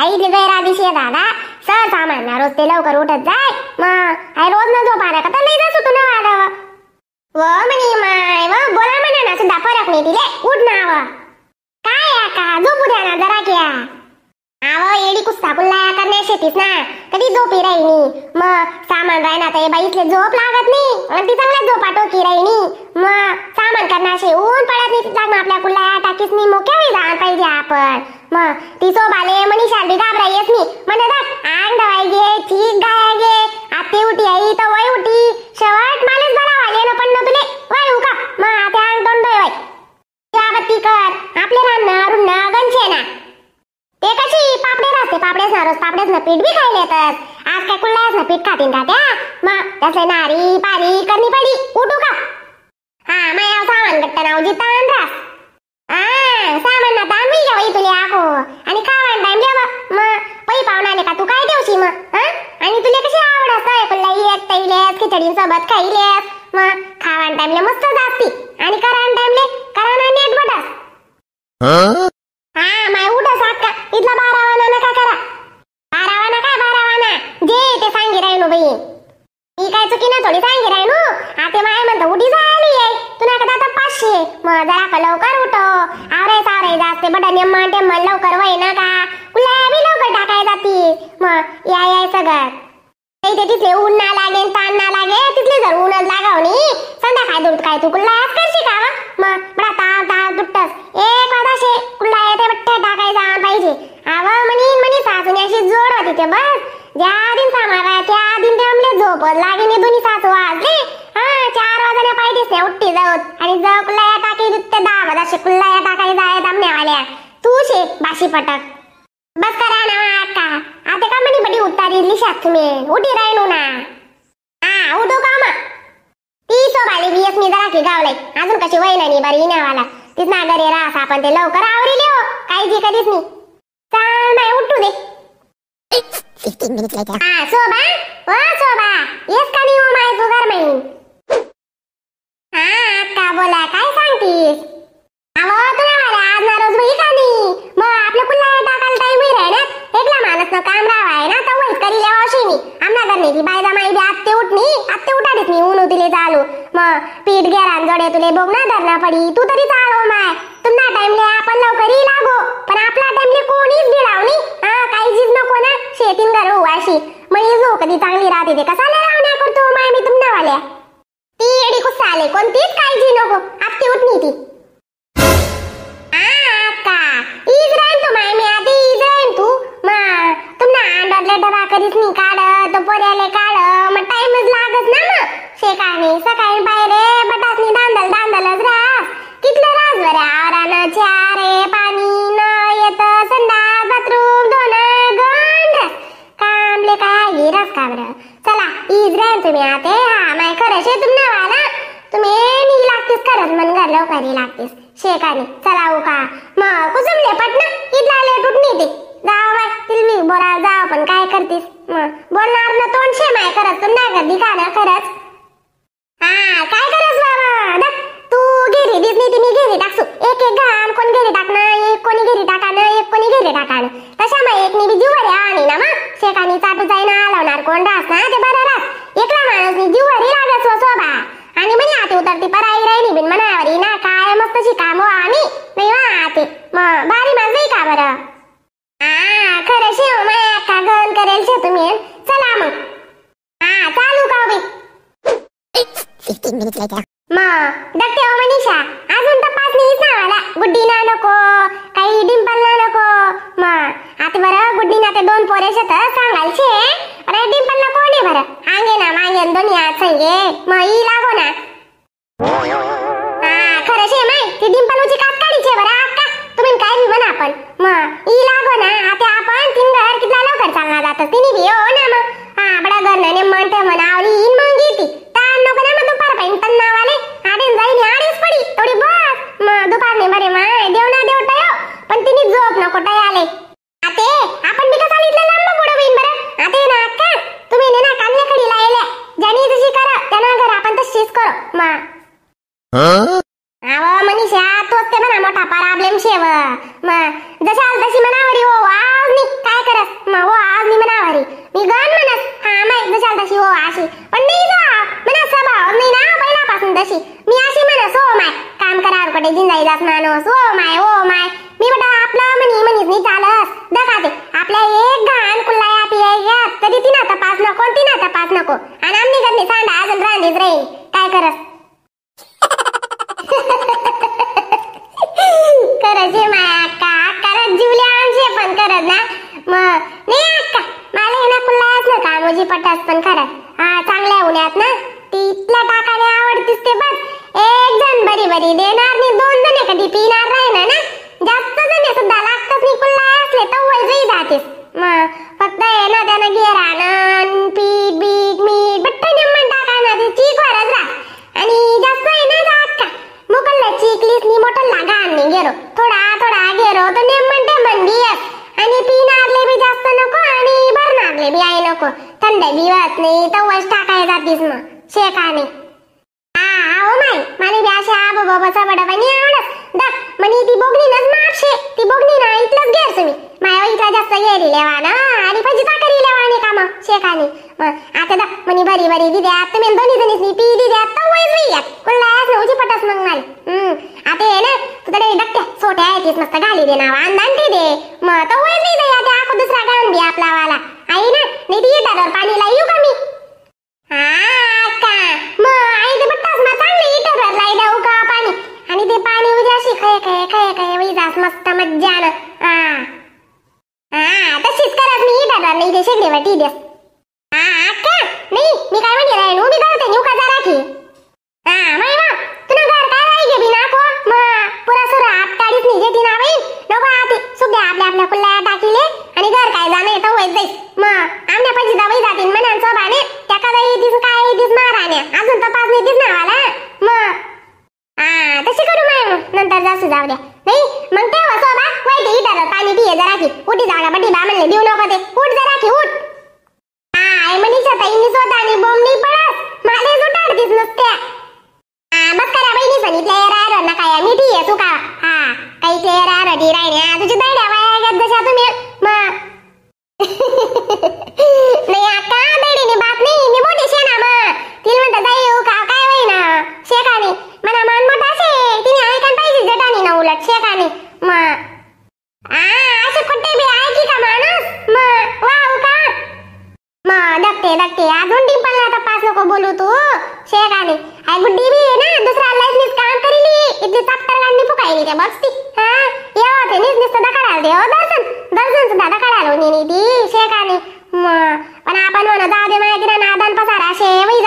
आई गैरा दिवशी दादा सर सामान रोज ते लवकर उठत जाय मग आई रोज न झोप आला का तर नाही जात तू ना वाढ व म्हणे माय व बोला म्हणा ना सुद्धा फरक नाही दिले उठ ना व काय का झोपू द्या ना जरा क्या आव एडी कुस्ता कुल्ला करण्या शेतीस ना कधी झोपी राहिनी मग सामान राहणार तर बाईतले झोप लागत नाही आणि ती चांगल्या झोपा टोकी राहिनी मग सामान करण्याशे ऊन पडत नाही लागणार आपल्या कुल्ला टाकीस नाही मोक्या वेळी जाण पाहिजे आपण मग ती सोबाले मनीषा बी घाबरायच नाही म्हणत आंग दवाई घे ठीक गाय घे आते उठी आई तर वय उठी शेवट मालेच बरा वाले ना पण तुले वय उका मग आते आंग दोन वय दिवाबत्ती कर आपले रान अरुण गंशे ना ते कशी पापडे असते पापडेच ना रोज पापडेच ना पीठ बी खायला येतात आज काय कुल्लायच ना पीठ खातीन का त्या मग त्यासले नारी पारी करणी पडी उठू का हा माया सामान गट्ट नाव जितान रास सामान ना ताण मी जाऊ तुले आखो आणि खावान टाइम देवा मग पै पाहुणाले का तू काय देवशी मग आणि तुले कशी आवड असतं कुल्लाई एक तैलेस खिचडी सोबत खाईलेस मग खावान टाइमले मस्त जास्ती आणि करान टाइमले कराना नेट बटस माय उठा साका इथला 12 वाना नका करा 12 वाना काय 12 वाना जे ते सांगी राहिनो बाई मी काय चुकी ना थोडी सांगी राहिनो आते माय म्हणतो उठी झाली आहे तुला का आता 500 मग जरा का लवकर उठो आवरे सावरे जास्ते बडा नेम्मा टेम्मा लवकर वय ना का कुला बी लवकर टाकाय जाती मग या सगळं ते तिथले ऊन ना लागे ताण ना लागे तिथले जर ऊनच लागावनी संध्याकाळी दूध काय तू कुल्ला करशी का मग बडा ताव ताव दुट्टस एक वादाशे कुल्ला येते बट्टे टाकाय जा पाहिजे आव म्हणी सासूने अशी जोड होती ते बस ज्या दिन सामागा त्या दिन ते आमले झोप लागेने दोन्ही सासू वाजले 4 वाजण्या पाहिजेच नाही उठती जाऊत आणि जव कुल्ला टाकी दुट्टे 10 वादाशे कुल्ला टाकाय जाय आमने आल्या तू शे बाशी पटक बस करा ना अक्का आता का म्हणी बडी उतारी लिशात तुम्ही उठी राहिनो ना उठो का मग ती सोबाली बीएस मी जरा की गावलाई अजून कशी वयना नाही बरी इनावाला तीच ना घरी राहस आपण ते लवकर आवरीले हो काळजी कधीच नाही चाल नाही उठू दे 15 मिनिट later सोबा ओ सोबा येस का नाही हो माय सुगर नाही अक्का बोला काय सांगतीस अहो तुला मला आज ना रोज वही का नाही मग आपल्या कुल्ला टाकायला टाइम ही राहिना एकला माणूस ना काम रावाय ना तर वहीच करी लेवाशी नी आमना करणे की बायदा माई बी आत्ते उठाडीत मी ऊन उतिले चालू मग पीठ गेरान जोडे तुले बोग ना धरना पडी तू तरी चालो माय तुमना टाइमले आपण लवकर ही लागो पण आपला टाइमले कोणीच गिळावनी काही चीज नको ना शेतीन घर उवाशी मग जो कधी चांगली राहते ते कसाला रावण्या करतो माय मी तुमना वाल्या ती एडी कुसाले कोणतीच काळजी नको आत्ते उठनी ती डबा करीस नाही काढ तो पोऱ्याले काढ मग टाइमच लागत ना मग सकाळी बाहेर बटासनी दांदलच रास कितलं रास बरे आवरानं चारे पाणी न येत संडास बाथरूम धुणं गंड कामले काय गिरस का बरं चला इज राहील तुम्ही आते माय खरं शे तुमना वाला तुम्ही नी लागतेस खरंच मन घर लवकर लागतेस शेकानी चला उका मग कुसुमले पटना इथला लेट उठणी ते जाव बाय तिलमी बोला जाव पण काय करतीस मग बोलणार ना तोंड शे माय करत तुम नाही गर्दी का ना खरंच काय करस बाबा तू घेरी दिसली ती मी घेरी टाकसू एक घाण कोण घेरी टाकणं एक कोणी घेरी टाकाणं एक कोणी घेरी टाकाणं तशा मग एक मी जीवर आणि ना मग शेकानी चाटू जाईना लावणार कोण रास ना ते बरं रास एकला माणूस जीवरी लागत स्वबा आणि म्हणे आते उतरती पराई राहिली बिन मनावरी ना काय मस्त शिकामो आम्ही नाही आते मग भारी माझं का बरं खरं शेव माया का गण करेल शे तुम्ही चला मग चालू का बी 15 मिनिट later मग डक्टे हो मनीषा अजून तपासणीच ना मला गुड्डी ना नको काही डिंपल ना नको मग आता बरं गुड्डी ना ते 2 पोरे शेत सांगाल शे अरे डिंपल ना कोणी बरं आंगे ना मागे दोन्ही हात सांगे मग ई लागो ना खरं शे माय ती डिंपलची कात काढीचे बरं अक्का तुम्ही काय बी म्हणा आपण मग ई लागो ना आता आपण तीन घर कितला लवकर चालणार जातं तिने बी हो ना मग बडा घर ने म्हणते म्हणावली इन मग घेती ताण नको ना मग दुपार पाहिजे तन नावाले आडीन जाईन आडीच पडी थोडी बस मग दुपारने बरे माय देव ना देवटा पण तिने झोप नको टाय आले आते आपण बी का सांगितलं लांब पुढे होईन बरं आते ना अक्का तुम्ही ना कान्याकडे लायल्या ज्यानी जशी करा त्यांना घर आपण तशीच करो मग मनीषा तोच ते म्हणा मोठा प्रॉब्लेम शेव मग जशा तशी मनावरी हो वाव नी काय काय करस मग हो आज मी म्हणावारी मी गण म्हणस हा माहित जशाल तशी हो अशी पण नाही जा म्हणा स्वभाव नाही ना पहिल्यापासून तशी मी अशी म्हणस हो माय काम करावर कुठे जिंदाई जात माणूस हो माय मी बटा आपलं म्हणीच नाही चालस दखाते आपल्या एक घाण कुल्लाया पिया तरी तिना तपास नको आणि आमनी घरनी सांडा अजून राहिलीच राहील काय करस करायचे माय अक्का करत जीवल्या आमचे पण करत ना मग नाही अक्का मला ना कुल्लायच ना कामोजी पटास पण खरं हा चांगल्या उन्हात ना तिथल्या टाकाने आवडतीस ते बस एक जण बरी देणार नाही दोन जण कधी पिणार राहिना ना जास्त जण सुद्धा लागतच नाही कुल्लाय असले तर वैजही जातेस मग फक्त आहे ना त्यानं घेरानं पीठ बीट मीठ बट्टा निम्मन टाका ना ते चीक वरच राह आणि जास्त आहे ना जा अक्का मुकल्ला चीकलीस नी मोठं लागा आणि गेरो थोडा गेरो तो निम्मन ते मंदियस आणि पिणारले बी जास्त नको आणि भरणारले बी आहे नको थंड बी वाट नाही तर वैस टाकाय जातीस मग शेकाने हो माय माने बी अशा बाबाचा बडा पाणी आवडत दक म्हणे ती बोगणी नच मापशे ती बोगणी ना इथलंच घेर तुम्ही माया इथला जास्त गेली लेवा ना आणि फजी चाकरी लेवा आणि काम शेकाने मग आता दक म्हणे बरी दिद्या तुम्ही दोन्ही जणीसनी पी दिद्या तर वैस वैयात कुल्लायच नव्हती पटस मग मला आता आहे ना तुझ्याकडे डक्क्या छोट्या आहेतीस मस्त घाली दे नाव अंदान ते दे मग तर वैस नाही द्या ते आखो दुसरा गाऊन बी आपला वाला आई ना नाही ती येतात पाणीला येऊ का मी हा का मग आई ते बट्टास मग चांगले इटर लाई देऊ का पाणी आणि ते पाणी उद्या अशी खाय वैजास मस्त मज्जानं तशीच करत मी इटर नाही ते शेगडी वाटी देस का नाही मी काय म्हणते राहीन उभी करते नेऊ का जरा की माय वा तुला घर काय राही गे बिना को मग पुरा सुरा आपटाडीच नाही जेती ना बाई नको आती सुद्धा आपल्या कुल्ल्या टाकीले आणि घर काय जाणे तर वैज जाईस मग आमच्या पैसे दवाई जातील म्हणान सोबाने त्याका जाई दिस काय दिस माराने अजून तपास नाही दिस ना वाला मग तशी करू माय नंतर जास्त जाऊ द्या नाही मग तेव्हा सोबा वैते इटर पाणी पिये जरा की उठी जागा बटी बा म्हणले देऊ नको ते उठ जरा की उठ आई मनीषा ताईंनी स्वतःनी बोंब नाही पडत माले जुटाडतीस नुसत्या बस करा बहिणी सांगितलं राहिलं ना काय मिठी आहे तू का काही ते राहिली राहिल्या तुझी दैड्या वाया घेत जशा तुम्ही मग नाही अक्का दैडीने बात नाही मी मोठी शेणा मग तिला म्हणतात दाई येऊ का काय होई ना शेकाने म्हणा मान मोठा शे तिने ऐकायला पाहिजे जटानी ना उलट शेकाने मग असे कुठे बी ऐकी का माणूस मग वाव का मग दगते अजून टिंपलला तपास नको बोलू तू शेकाने आई गुड्डी बी आहे ना दुसरा लाईफ काम करीली इतली चाप्टर गांडी फुकायली त्या बसती येवा ते नुसतं दकाडाल दे दर्शन सुद्धा दकाडाल होती ती शेकाने पण आपण म्हणा जाऊ दे माहिती ना नादान पसारा शे वही